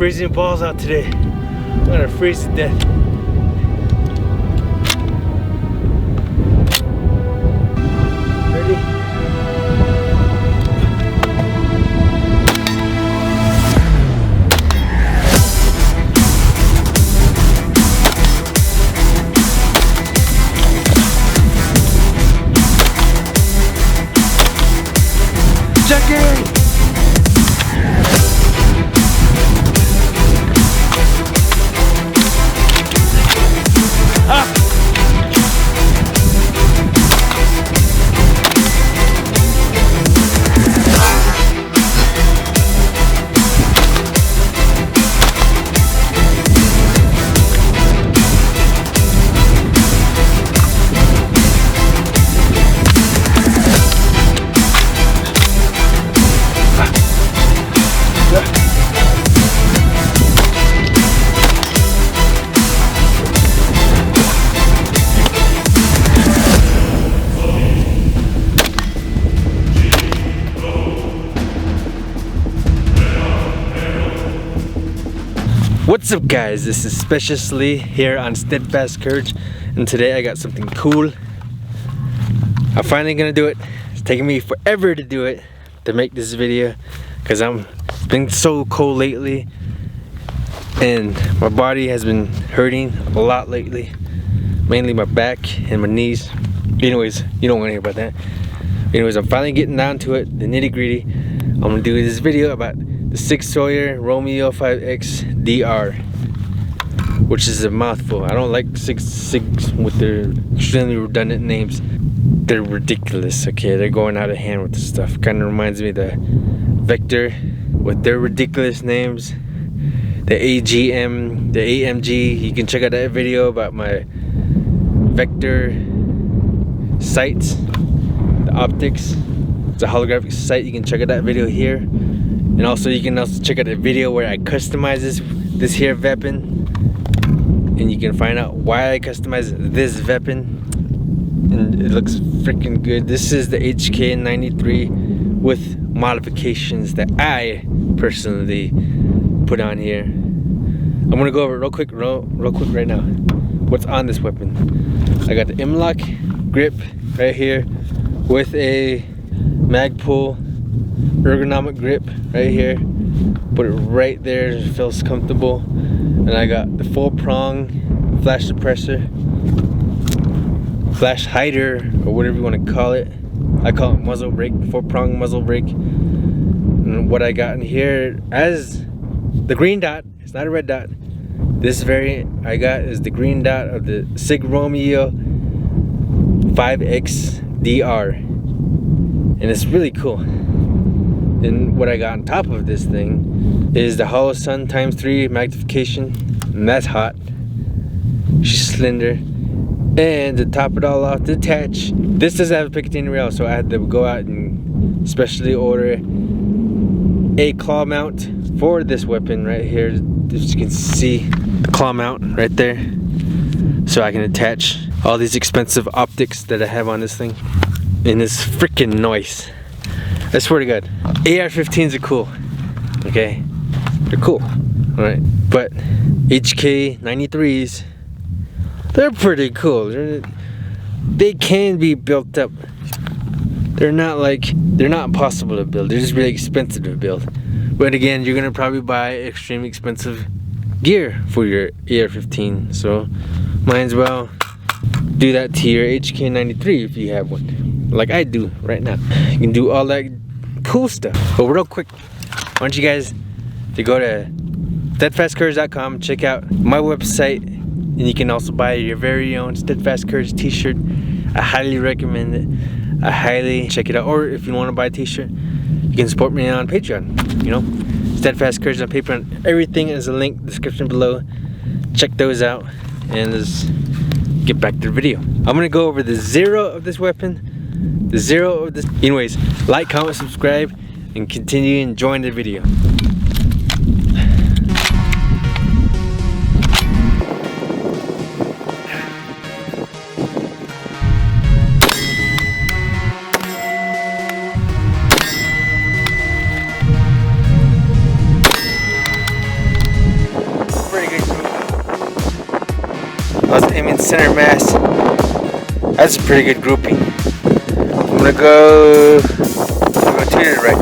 freezing balls out today. I'm gonna freeze to death. Ready? Jackie! What's up guys, this is Speciously here on Steadfast Courage, and today I got something cool. I'm finally gonna do it. It's taking me forever to do it, to make this video, because it's been so cold lately and my body has been hurting a lot lately, mainly my back and my knees. Anyways, you don't want to hear about that. Anyways, I'm finally getting down to it, the nitty-gritty. I'm gonna do this video about the 6-cylinder Romeo5XDR, which is a mouthful. I don't like 6 with their extremely redundant names. They're ridiculous, okay? They're going out of hand with this stuff. Kind of reminds me of the Vector with their ridiculous names. The AGM, the AMG. You can check out that video about my Vector sights, the optics. It's a holographic sight. You can check out that video here. And also you can also check out a video where I customize this here weapon, and you can find out why I customized this weapon, and it looks freaking good. This is the HK93 with modifications that I personally put on here. I'm gonna go over it real quick right now. What's on this weapon? I got the M-lock grip right here with a mag pull ergonomic grip right here. Put it right there, it feels comfortable. And I got the full prong flash suppressor, flash hider, or whatever you want to call it. I call it muzzle brake, full prong muzzle brake. And what I got in here as the green dot, it's not a red dot. This variant I got is the green dot of the SIG Romeo 5XDR, and it's really cool. And what I got on top of this thing is the Holosun X3 magnification, and that's hot. She's slender. And to top it all off, to attach, this doesn't have a Picatinny rail, so I had to go out and specially order a claw mount for this weapon right here. As you can see, the claw mount right there, so I can attach all these expensive optics that I have on this thing. And it's freaking nice. I swear to God, AR-15s are cool, okay? They're cool, alright? But HK93s, they're pretty cool. They can be built up. They're not impossible to build. They're just really expensive to build. But again, you're gonna probably buy extremely expensive gear for your AR-15, so might as well do that to your HK93 if you have one, like I do right now. You can do all that cool stuff. But real quick, I want you guys to go to steadfastcourage.com, check out my website, and you can also buy your very own Steadfast Courage t-shirt. I highly recommend it. I highly check it out. Or if you want to buy a t-shirt, you can support me on Patreon. You know, Steadfast Courage on Patreon. Everything is a link in the description below. Check those out, and let's get back to the video. I'm gonna go over the zero of this weapon, the zero of this. Anyways, like, comment, subscribe, and continue enjoying the video. aiming center mass. That's a pretty good grouping. I'm gonna go to the right.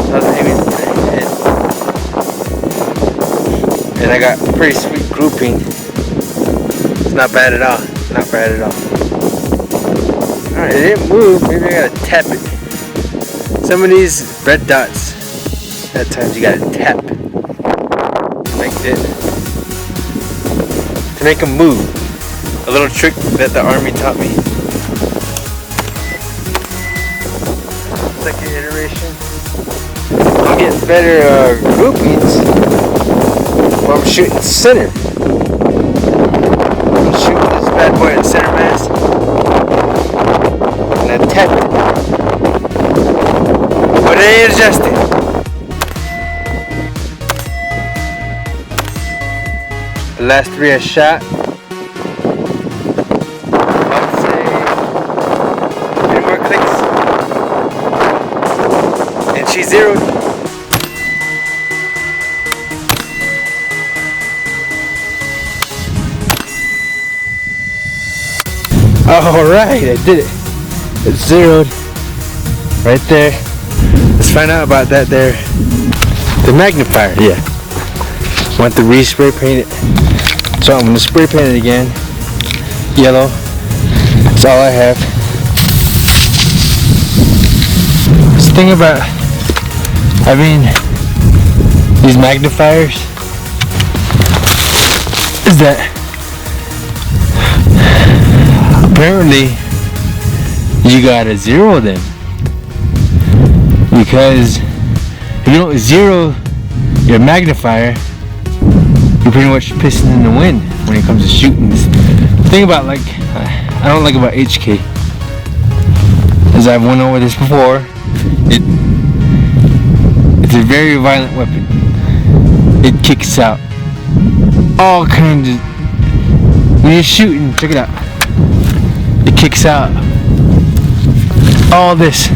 I was aiming for the head. And I got pretty sweet grouping. It's not bad at all. Not bad at all. Alright, it didn't move. Maybe I gotta tap it. Some of these red dots, at times you gotta tap to make them move. A little trick that the army taught me. Second iteration. I'm getting better groupings while I'm shooting center. I'm shooting this bad boy in center mass. And I tapped it. But it ain't adjusted. The last 3 I shot. I'd say 3 more clicks. And she zeroed. Alright, I did it. It's zeroed. Right there. Let's find out about that there. The magnifier, yeah. Want to re-spray paint it. So I'm gonna spray paint it again. Yellow. That's all I have. This thing about having these magnifiers is that apparently you gotta zero them. Because if you don't zero your magnifier, you're pretty much pissing in the wind when it comes to shooting. The thing about I don't like about HK, as I've went over this before, it's a very violent weapon. It kicks out all kinds of, when you're shooting, check it out. It kicks out all this.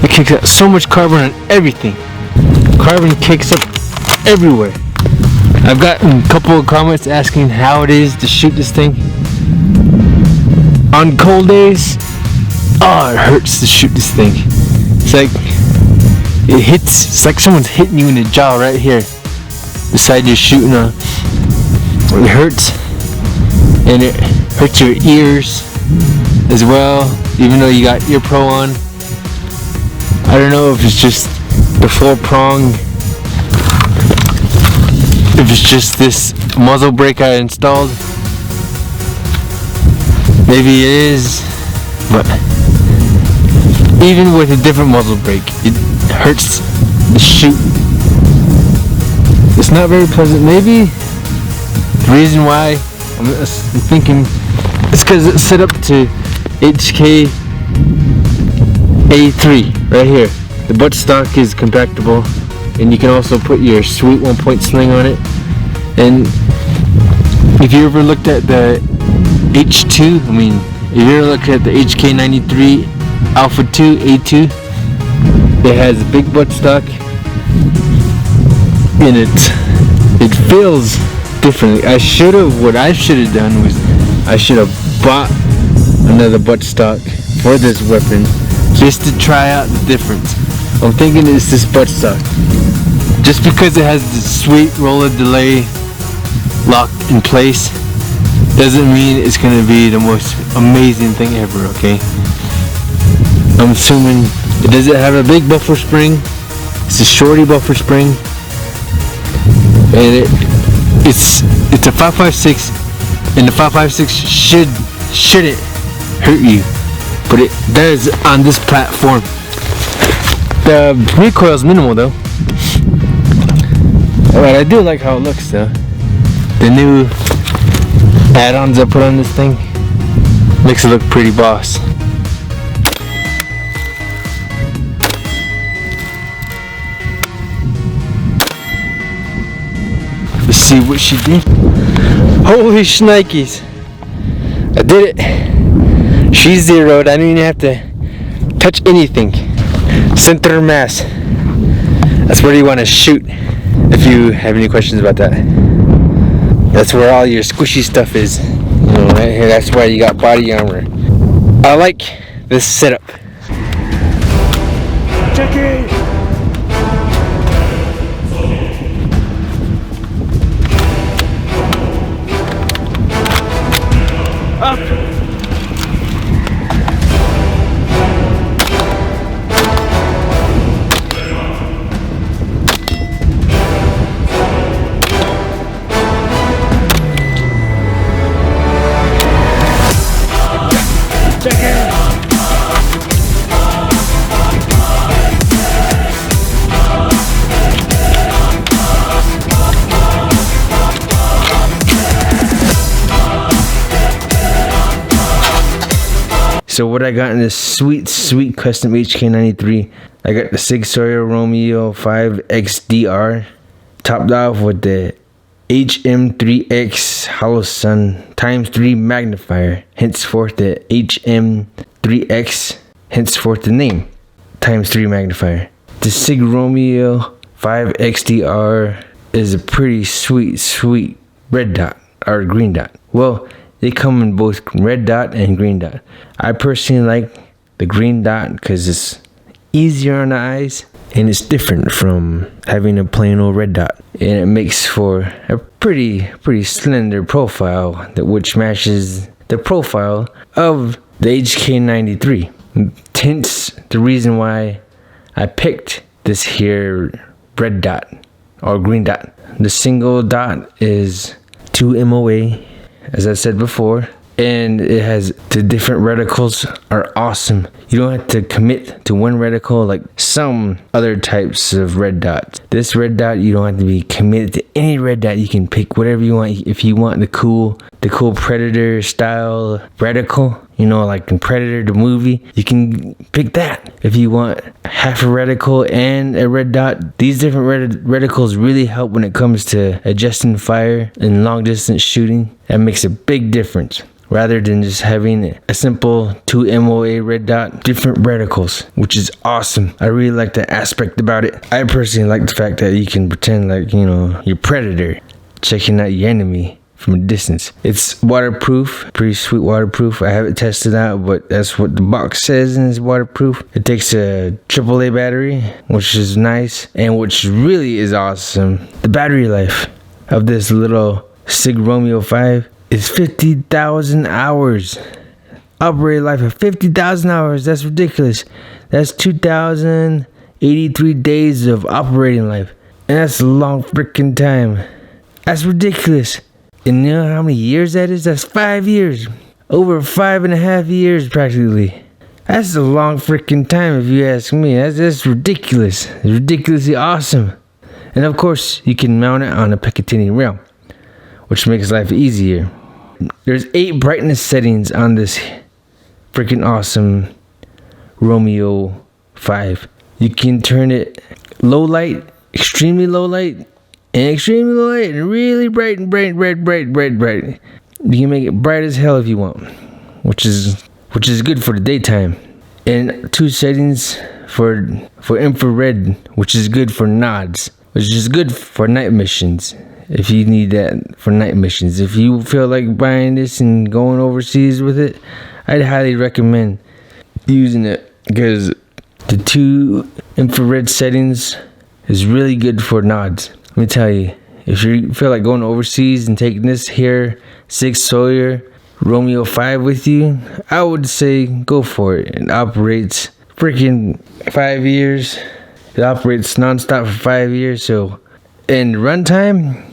It kicks out so much carbon on everything. Carbon kicks up everywhere. I've gotten a couple of comments asking how it is to shoot this thing. On cold days, oh, it hurts to shoot this thing. It's like it hits. It's like someone's hitting you in the jaw right here, the side you're shooting on. It hurts, and it hurts your ears as well. Even though you got ear pro on, I don't know if it's just the full prong, if it's just this muzzle brake I installed. Maybe it is, but even with a different muzzle brake, it hurts the shoot. It's not very pleasant. Maybe the reason why I'm thinking it's because it's set up to HK93 right here. The buttstock is compactable, and you can also put your sweet 1-point sling on it. And if you ever looked at the H2, if you ever looked at the HK93 Alpha 2 A2, it has a big buttstock, and it feels differently. What I should have done was I should have bought another buttstock for this weapon just to try out the difference. I'm thinking it's this buttstock. Just because it has the sweet roller delay locked in place doesn't mean it's gonna be the most amazing thing ever, okay? I'm assuming it doesn't have a big buffer spring. It's a shorty buffer spring, and it's a 5.56, and the 5.56 shouldn't hurt you, but it does on this platform. The recoil is minimal though. But I do like how it looks though. The new add-ons I put on this thing makes it look pretty boss. Let's see what she did. Holy shnikes! I did it. She zeroed. I didn't even have to touch anything. Center mass. That's where you want to shoot if you have any questions about that. That's where all your squishy stuff is. You know, right here, that's why you got body armor. I like this setup. Check it! Up! So what I got in this sweet custom HK93, I got the Sig Sauer Romeo5XDR, topped off with the HM3X Holosun x3 magnifier, henceforth the HM3X, henceforth the name, x3 magnifier. The Sig Romeo5XDR is a pretty sweet red dot, or green dot. Well, they come in both red dot and green dot. I personally like the green dot because it's easier on the eyes and it's different from having a plain old red dot. And it makes for a pretty slender profile which matches the profile of the HK93. Hence the reason why I picked this here red dot or green dot. The single dot is 2 MOA, as I said before, and it has the different reticles are awesome. You don't have to commit to one reticle like some other types of red dots. This red dot, you don't have to be committed to any red dot. You can pick whatever you want. If you want the cool Predator style reticle, you know, like in Predator the movie, you can pick that. If you want half a reticle and a red dot, these different reticles really help when it comes to adjusting fire and long distance shooting. That makes a big difference, rather than just having a simple 2 MOA red dot, different reticles, which is awesome. I really like that aspect about it. I personally like the fact that you can pretend like, you know, you're Predator checking out your enemy from a distance. It's waterproof, pretty sweet waterproof. I haven't tested out, but that's what the box says, and it's waterproof. It takes a AAA battery, which is nice, and which really is awesome. The battery life of this little Sig Romeo 5 is 50,000 hours. Operating life of 50,000 hours. That's ridiculous. That's 2,083 days of operating life, and that's a long freaking time. That's ridiculous. And you know how many years that is? That's 5 years. Over 5.5 years practically. That's a long freaking time if you ask me. That's ridiculous. It's ridiculously awesome. And of course, you can mount it on a Picatinny rail, which makes life easier. There's 8 brightness settings on this freaking awesome Romeo 5. You can turn it low light, extremely low light, and extremely low light, and really bright and bright. You can make it bright as hell if you want, which is good for the daytime. And 2 settings for infrared, which is good for nods, which is good for night missions. If you need that for night missions, if you feel like buying this and going overseas with it, I'd highly recommend using it, because the 2 infrared settings is really good for nods. Let me tell you, if you feel like going overseas and taking this here Sig Sauer Romeo 5 with you, I would say go for it. It operates freaking 5 years. It operates non-stop for 5 years. So, and runtime,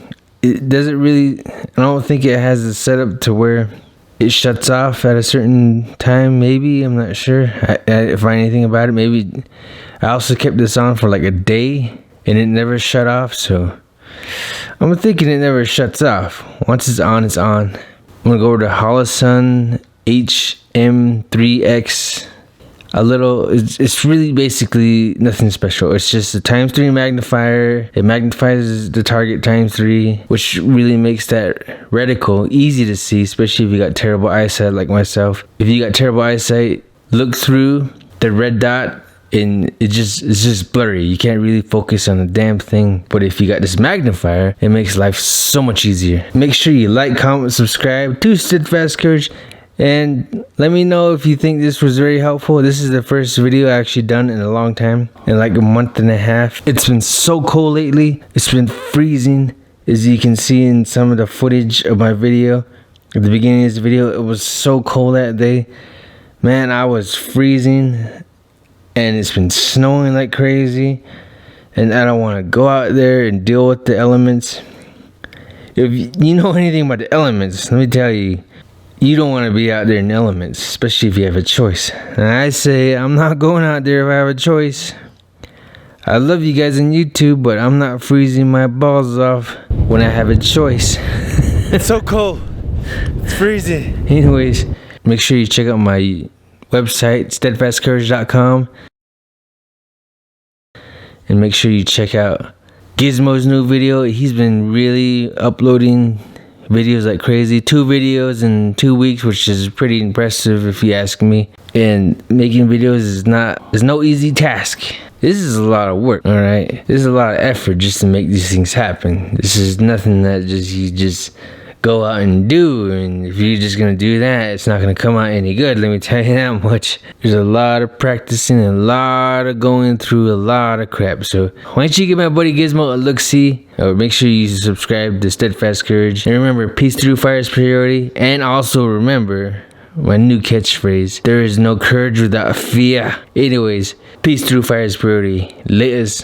it doesn't really, I don't think it has a setup to where it shuts off at a certain time. Maybe, I'm not sure. I didn't find anything about it. Maybe I also kept this on for like a day and it never shut off, so I'm thinking it never shuts off. Once it's on, it's on. I'm gonna go over to Holosun HM3X. It's really basically nothing special. It's just a x3 magnifier. It magnifies the target x3, which really makes that reticle easy to see, especially if you got terrible eyesight like myself. If you got terrible eyesight, look through the red dot and it's just blurry. You can't really focus on the damn thing. But if you got this magnifier, it makes life so much easier. Make sure you like, comment, subscribe to Steadfast Courage, and let me know if you think this was very helpful. This is the first video I actually done in a long time, in like a month and a half. It's been so cold lately. It's been freezing, as you can see in some of the footage of my video. At the beginning of this video, it was so cold that day. Man, I was freezing, and it's been snowing like crazy, and I don't want to go out there and deal with the elements. If you know anything about the elements, let me tell you, you don't want to be out there in the elements, especially if you have a choice. And I say, I'm not going out there if I have a choice. I love you guys on YouTube, but I'm not freezing my balls off when I have a choice. It's so cold. It's freezing. Anyways, make sure you check out my website, steadfastcourage.com. And make sure you check out Gizmo's new video. He's been really uploading videos like crazy. 2 videos in 2 weeks, which is pretty impressive if you ask me. And making videos is no easy task. This is a lot of work, alright? This is a lot of effort just to make these things happen. This is nothing that you just go out and do, and if you're just gonna do that, it's not gonna come out any good, let me tell you that much. There's a lot of practicing, a lot of going through a lot of crap. So why don't you give my buddy Gizmo a look-see, or make sure you subscribe to Steadfast Courage, and remember, peace through fire is priority. And also remember my new catchphrase, there is no courage without fear. Anyways, peace through fire is priority. Latest.